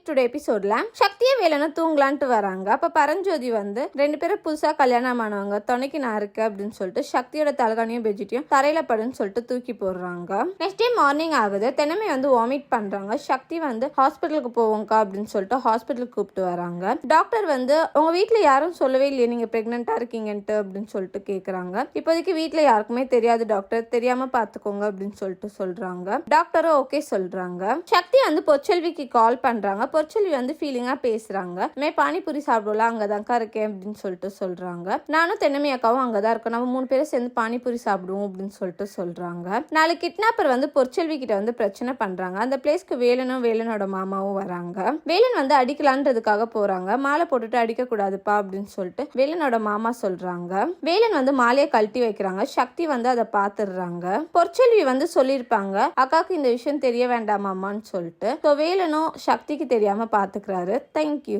Today எபிசோட்ல சக்தியே வேலைன்னு தூங்கலான்ட்டு வராங்க. அப்ப பரஞ்சோதி வந்து 2 பேரும் புதுசா கல்யாணம் ஆனவங்க, துணைக்கு நான் இருக்கு அப்படின்னு சொல்லிட்டு சக்தியோட தலகாணியும் பெட்ஷீட்டையும் தரையில படுன்னு சொல்லிட்டு தூக்கி போடுறாங்க. நெக்ஸ்ட் டே மார்னிங் ஆகுது. தென்னமை வந்து வாமிட் பண்றாங்க. சக்தி வந்து ஹாஸ்பிட்டலுக்கு போவோங்கக்கா அப்படின்னு சொல்லிட்டு ஹாஸ்பிட்டலுக்கு கூப்பிட்டு வராங்க. டாக்டர் வந்து உங்க வீட்டுல யாரும் சொல்லவே இல்லையே நீங்க பிரெக்னெண்டா இருக்கீங்கன்ட்டு அப்படின்னு சொல்லிட்டு கேக்குறாங்க. இப்போதைக்கு வீட்டுல யாருக்குமே தெரியாது டாக்டர், தெரியாம பாத்துக்கோங்க அப்படின்னு சொல்லிட்டு சொல்றாங்க. டாக்டரும் ஓகே சொல்றாங்க. சக்தி வந்து பொற்செல்விக்கு கால் பண்றாங்க. பொற்செல்வி வந்து ஃபீலிங்கா பேசுறாங்க. பானிபூரி சாப்பிடலாம், அங்கதான்க்கா இருக்கேன் அப்படின்னு சொல்லிட்டு சொல்றாங்க. நானும் தென்னமை அக்காவும் அங்கதான் இருக்கோம், நம்ம 3 பேரும் சேர்ந்து பானிபூரி சாப்பிடுவோம் அப்படின்னு சொல்லிட்டு சொல்றாங்க. நாலு கிட்னாப்பர் வந்து பொற்செல்வி கிட்ட வந்து பிரச்சனை பண்றாங்க. அந்த பிளேஸ்க்கு வேலனோட மாமாவும் வராங்க. வேலன் வந்து அடிக்கலான்றதுக்காக போறாங்க. மாலை போட்டுட்டு அடிக்க கூடாதுப்பா அப்படின்னு சொல்லிட்டு வேலனோட மாமா சொல்றாங்க. வேலன் வந்து மாலையை கழட்டி வைக்கிறாங்க. சக்தி வந்து அதை பாத்துடுறாங்க. பொற்செல்வி வந்து சொல்லியிருப்பாங்க, அக்காவுக்கு இந்த விஷயம் தெரிய வேண்டாமாமான்னு சொல்லிட்டு. வேலனும் சக்திக்கு தெரியாம பாத்துக்கிறாரு. தேங்க்யூ.